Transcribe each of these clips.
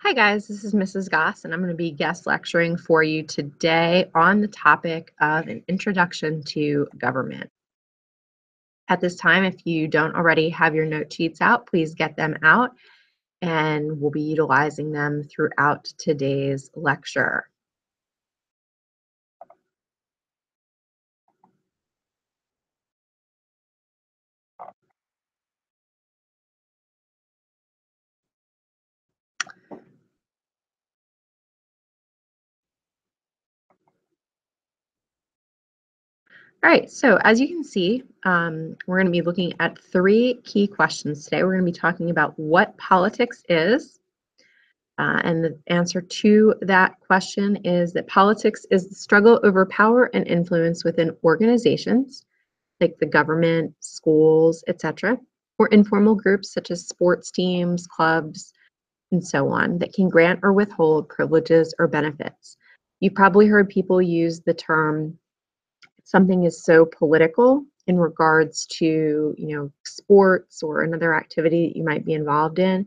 Hi guys, this is Mrs. Goss, and I'm going to be guest lecturing for you today on the topic of an introduction to government. At this time, if you don't already have your note sheets out, please get them out, and we'll be utilizing them throughout today's lecture. All right, so as you can see, we're going to be looking at three key questions today. We're going to be talking about what politics is. And the answer to that question is that politics is the struggle over power and influence within organizations like the government, schools, etc., or informal groups such as sports teams, clubs, and so on that can grant or withhold privileges or benefits. You've probably heard people use the term something is so political in regards to, sports or another activity that you might be involved in.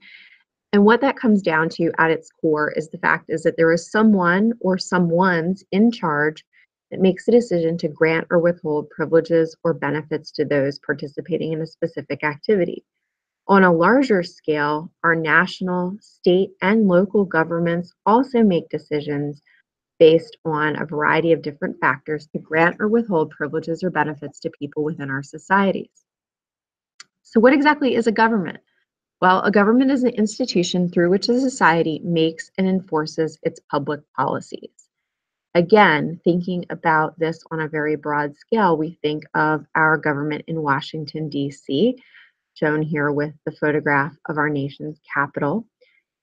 And what that comes down to at its core is the fact is that there is someone or someone's in charge that makes a decision to grant or withhold privileges or benefits to those participating in a specific activity. On a larger scale, our national, state, and local governments also make decisions based on a variety of different factors to grant or withhold privileges or benefits to people within our societies. So, what exactly is a government? Well, a government is an institution through which a society makes and enforces its public policies. Again, thinking about this on a very broad scale, we think of our government in Washington, D.C., shown here with the photograph of our nation's capital.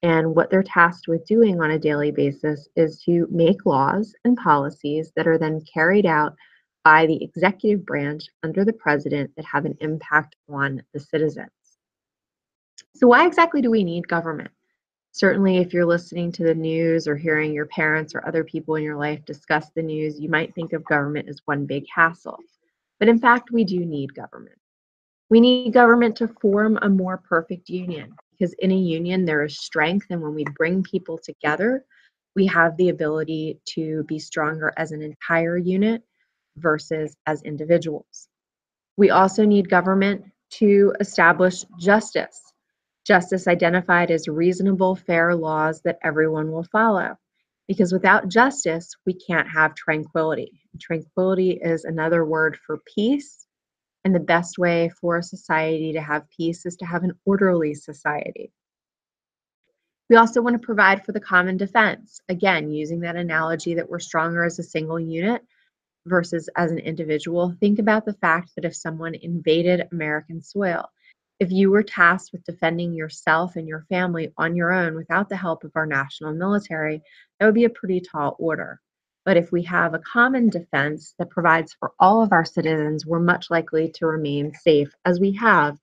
And what they're tasked with doing on a daily basis is to make laws and policies that are then carried out by the executive branch under the president that have an impact on the citizens. So, why exactly do we need government? Certainly, if you're listening to the news or hearing your parents or other people in your life discuss the news, you might think of government as one big hassle. But in fact, we do need government. We need government to form a more perfect union because in a union, there is strength. And when we bring people together, we have the ability to be stronger as an entire unit versus as individuals. We also need government to establish justice. Justice identified as reasonable, fair laws that everyone will follow. Because without justice, we can't have tranquility. Tranquility is another word for peace. And the best way for a society to have peace is to have an orderly society. We also want to provide for the common defense. Again, using that analogy that we're stronger as a single unit versus as an individual, think about the fact that if someone invaded American soil, if you were tasked with defending yourself and your family on your own without the help of our national military, that would be a pretty tall order. But if we have a common defense that provides for all of our citizens, we're much likely to remain safe as we have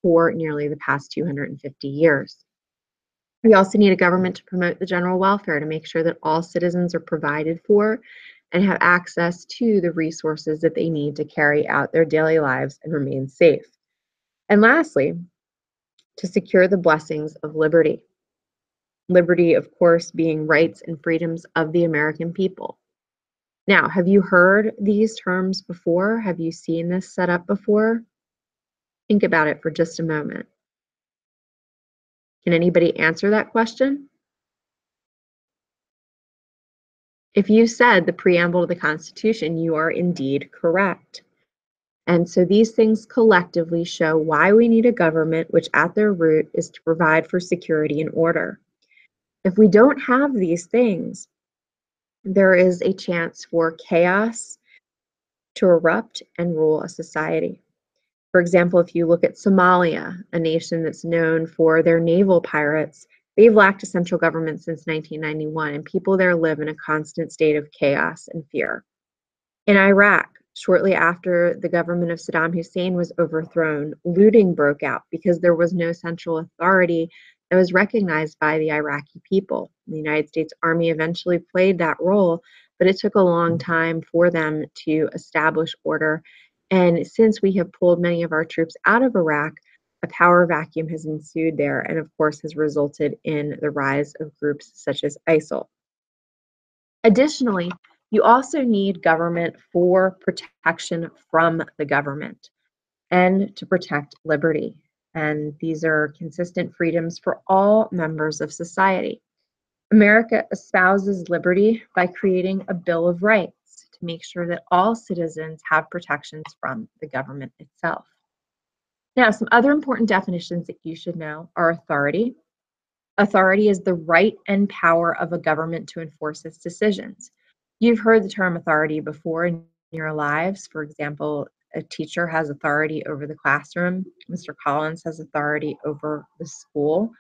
for nearly the past 250 years. We also need a government to promote the general welfare to make sure that all citizens are provided for and have access to the resources that they need to carry out their daily lives and remain safe. And lastly, to secure the blessings of liberty. Liberty, of course, being rights and freedoms of the American people. Now, have you heard these terms before? Have you seen this set up before? Think about it for just a moment. Can anybody answer that question? If you said the preamble to the Constitution, you are indeed correct. And so these things collectively show why we need a government, which at their root is to provide for security and order. If we don't have these things, there is a chance for chaos to erupt and rule a society. For example, if you look at Somalia, a nation that's known for their naval pirates, they've lacked a central government since 1991, and people there live in a constant state of chaos and fear. In Iraq, shortly after the government of Saddam Hussein was overthrown, looting broke out because there was no central authority that was recognized by the Iraqi people. The United States Army eventually played that role, but it took a long time for them to establish order. And since we have pulled many of our troops out of Iraq, a power vacuum has ensued there and, of course, has resulted in the rise of groups such as ISIL. Additionally, you also need government for protection from the government and to protect liberty. And these are consistent freedoms for all members of society. America espouses liberty by creating a Bill of Rights to make sure that all citizens have protections from the government itself. Now, some other important definitions that you should know are authority. Authority is the right and power of a government to enforce its decisions. You've heard the term authority before in your lives. For example, a teacher has authority over the classroom. Mr. Collins has authority over the school.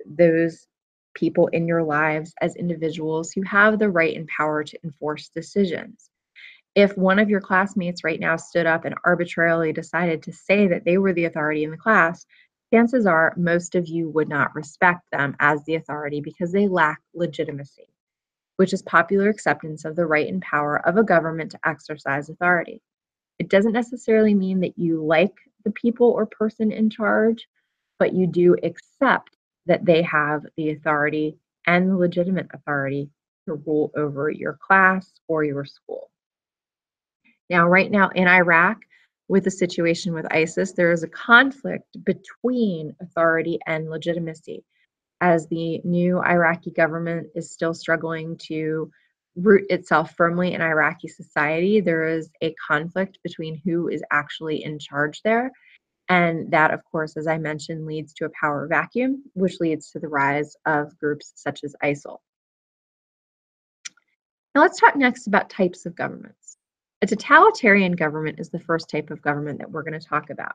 Those people in your lives as individuals who have the right and power to enforce decisions. If one of your classmates right now stood up and arbitrarily decided to say that they were the authority in the class, chances are most of you would not respect them as the authority because they lack legitimacy, which is popular acceptance of the right and power of a government to exercise authority. It doesn't necessarily mean that you like the people or person in charge, but you do accept that they have the authority and the legitimate authority to rule over your class or your school. Now, right now in Iraq, with the situation with ISIS, there is a conflict between authority and legitimacy, as the new Iraqi government is still struggling to root itself firmly in Iraqi society. There is a conflict between who is actually in charge there. And that, of course, as I mentioned, leads to a power vacuum, which leads to the rise of groups such as ISIL. Now let's talk next about types of governments. A totalitarian government is the first type of government that we're going to talk about.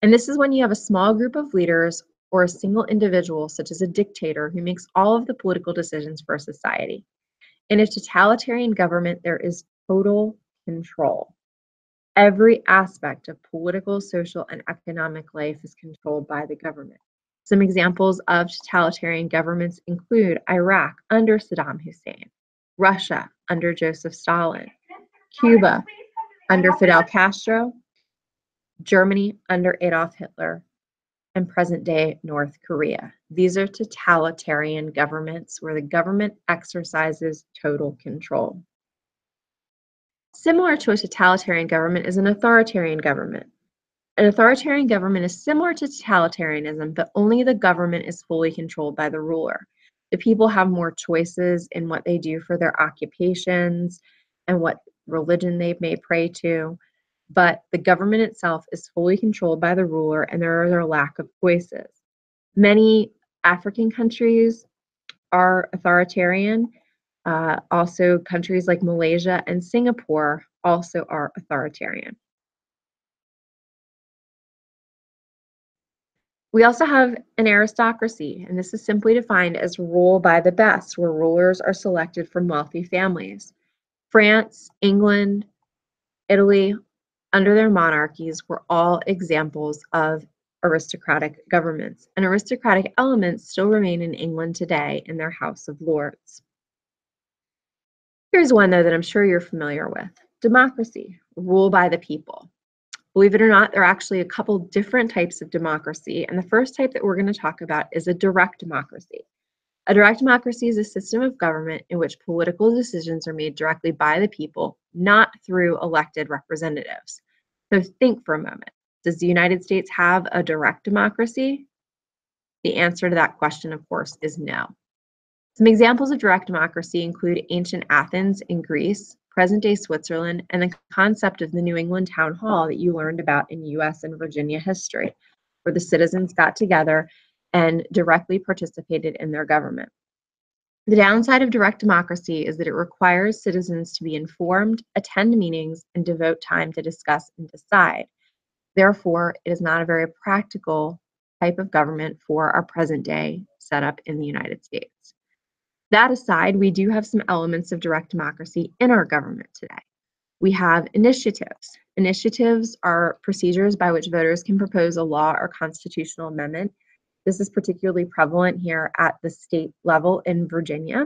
And this is when you have a small group of leaders or a single individual, such as a dictator, who makes all of the political decisions for a society. In a totalitarian government, there is total control. Every aspect of political, social, and economic life is controlled by the government. Some examples of totalitarian governments include Iraq under Saddam Hussein, Russia under Joseph Stalin, Cuba under Fidel Castro, Germany under Adolf Hitler, and present-day North Korea. These are totalitarian governments where the government exercises total control. Similar to a totalitarian government is an authoritarian government. An authoritarian government is similar to totalitarianism, but only the government is fully controlled by the ruler. The people have more choices in what they do for their occupations and what religion they may pray to, but the government itself is fully controlled by the ruler and there are a lack of choices. Many African countries are authoritarian. Also, countries like Malaysia and Singapore also are authoritarian. We also have an aristocracy, and this is simply defined as rule by the best, where rulers are selected from wealthy families. France, England, Italy, under their monarchies, were all examples of aristocratic governments, and aristocratic elements still remain in England today in their House of Lords. Here's one, though, that I'm sure you're familiar with. Democracy, rule by the people. Believe it or not, there are actually a couple different types of democracy, and the first type that we're going to talk about is a direct democracy. A direct democracy is a system of government in which political decisions are made directly by the people, not through elected representatives. So think for a moment. Does the United States have a direct democracy? The answer to that question, of course, is no. Some examples of direct democracy include ancient Athens in Greece, present-day Switzerland, and the concept of the New England Town Hall that you learned about in US and Virginia history, where the citizens got together and directly participated in their government. The downside of direct democracy is that it requires citizens to be informed, attend meetings, and devote time to discuss and decide. Therefore, it is not a very practical type of government for our present-day setup in the United States. That aside, we do have some elements of direct democracy in our government today. We have initiatives. Initiatives are procedures by which voters can propose a law or constitutional amendment. This is particularly prevalent here at the state level in Virginia.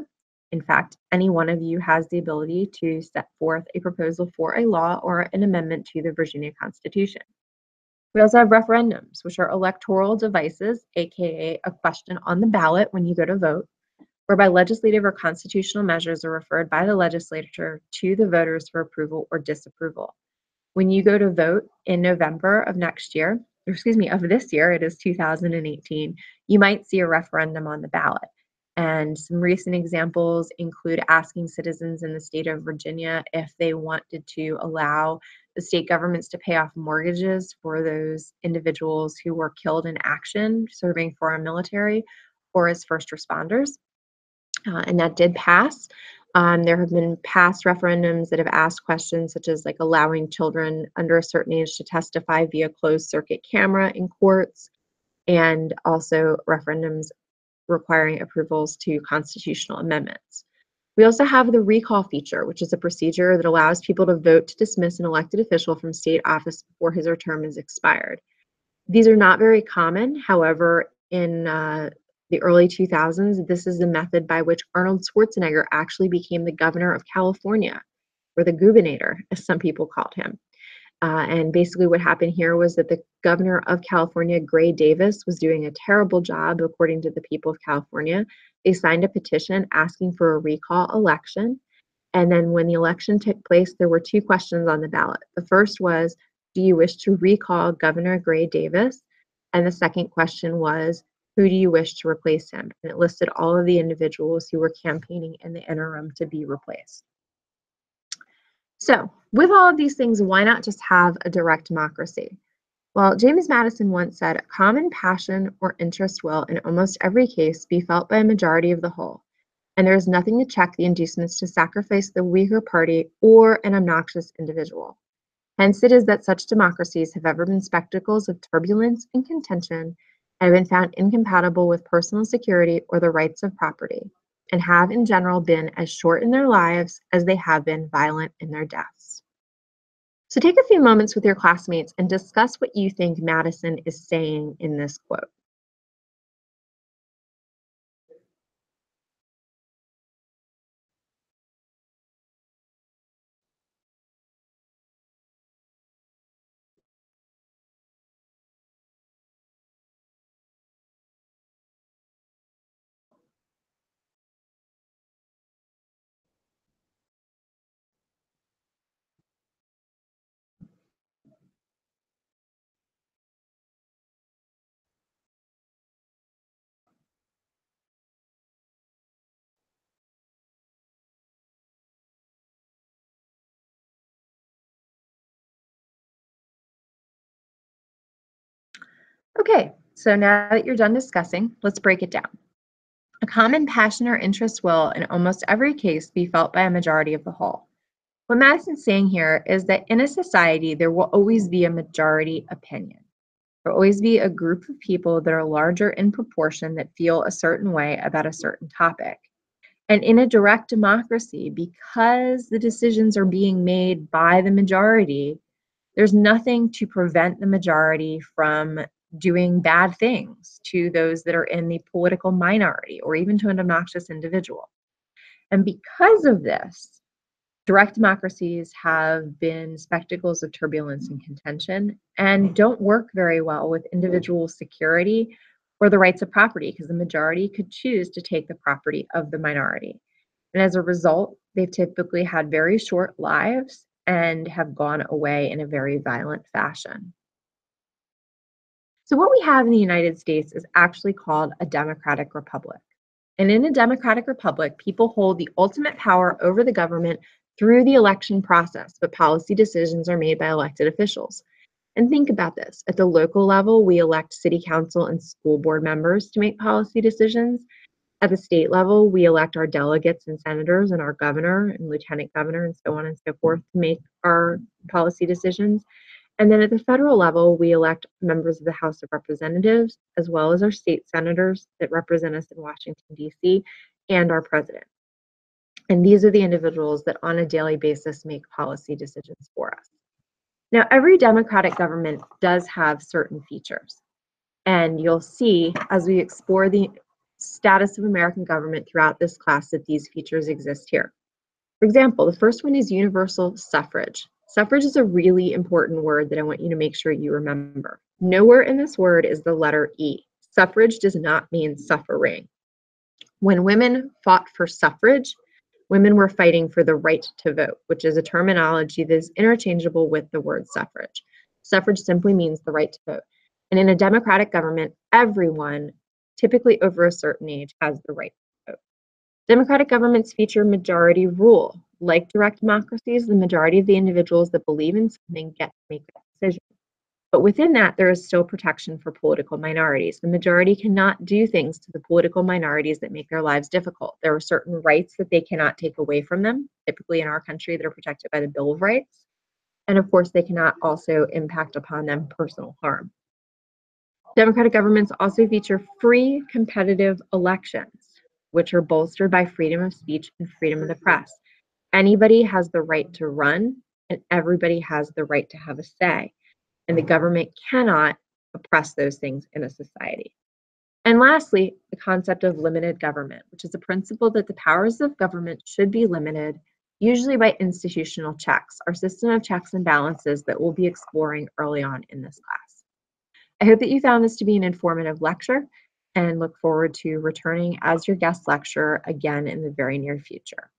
In fact, any one of you has the ability to set forth a proposal for a law or an amendment to the Virginia Constitution. We also have referendums, which are electoral devices, aka a question on the ballot when you go to vote, whereby legislative or constitutional measures are referred by the legislature to the voters for approval or disapproval. When you go to vote in November of next year, or excuse me, of this year, it is 2018, you might see a referendum on the ballot. And some recent examples include asking citizens in the state of Virginia if they wanted to allow the state governments to pay off mortgages for those individuals who were killed in action serving for our military or as first responders. And that did pass. There have been past referendums that have asked questions such as like allowing children under a certain age to testify via closed circuit camera in courts, and also referendums requiring approvals to constitutional amendments. We also have the recall feature, which is a procedure that allows people to vote to dismiss an elected official from state office before his or her term is expired. These are not very common. However, in the early 2000s, this is the method by which Arnold Schwarzenegger actually became the governor of California, or the Goobinator, as some people called him. And basically what happened here was that the governor of California, Gray Davis, was doing a terrible job, according to the people of California. They signed a petition asking for a recall election. And then when the election took place, there were two questions on the ballot. The first was, do you wish to recall Governor Gray Davis? And the second question was, who do you wish to replace him? And it listed all of the individuals who were campaigning in the interim to be replaced. So with all of these things, why not just have a direct democracy? Well, James Madison once said, a common passion or interest will, in almost every case, be felt by a majority of the whole, and there is nothing to check the inducements to sacrifice the weaker party or an obnoxious individual. Hence it is that such democracies have ever been spectacles of turbulence and contention, and have been found incompatible with personal security or the rights of property, and have in general been as short in their lives as they have been violent in their deaths. So take a few moments with your classmates and discuss what you think Madison is saying in this quote. Okay, so now that you're done discussing, let's break it down. A common passion or interest will, in almost every case, be felt by a majority of the whole. What Madison's saying here is that in a society, there will always be a majority opinion. There will always be a group of people that are larger in proportion that feel a certain way about a certain topic. And in a direct democracy, because the decisions are being made by the majority, there's nothing to prevent the majority from doing bad things to those that are in the political minority or even to an obnoxious individual. And because of this, direct democracies have been spectacles of turbulence and contention and don't work very well with individual security or the rights of property, because the majority could choose to take the property of the minority. And as a result, they've typically had very short lives and have gone away in a very violent fashion. So what we have in the United States is actually called a democratic republic. And in a democratic republic, people hold the ultimate power over the government through the election process, but policy decisions are made by elected officials. And think about this. At the local level, we elect city council and school board members to make policy decisions. At the state level, we elect our delegates and senators and our governor and lieutenant governor and so on and so forth to make our policy decisions. And then at the federal level, we elect members of the House of Representatives, as well as our state senators that represent us in Washington, D.C., and our president. And these are the individuals that on a daily basis make policy decisions for us. Now, every democratic government does have certain features. And you'll see as we explore the status of American government throughout this class that these features exist here. For example, the first one is universal suffrage. Suffrage is a really important word that I want you to make sure you remember. Nowhere in this word is the letter E. Suffrage does not mean suffering. When women fought for suffrage, women were fighting for the right to vote, which is a terminology that is interchangeable with the word suffrage. Suffrage simply means the right to vote. And in a democratic government, everyone, typically over a certain age, has the right to vote. Democratic governments feature majority rule. Like direct democracies, the majority of the individuals that believe in something get to make that decision. But within that, there is still protection for political minorities. The majority cannot do things to the political minorities that make their lives difficult. There are certain rights that they cannot take away from them, typically in our country that are protected by the Bill of Rights. And of course, they cannot also impact upon them personal harm. Democratic governments also feature free competitive elections, which are bolstered by freedom of speech and freedom of the press. Anybody has the right to run, and everybody has the right to have a say. And the government cannot oppress those things in a society. And lastly, the concept of limited government, which is a principle that the powers of government should be limited, usually by institutional checks, our system of checks and balances that we'll be exploring early on in this class. I hope that you found this to be an informative lecture and look forward to returning as your guest lecturer again in the very near future.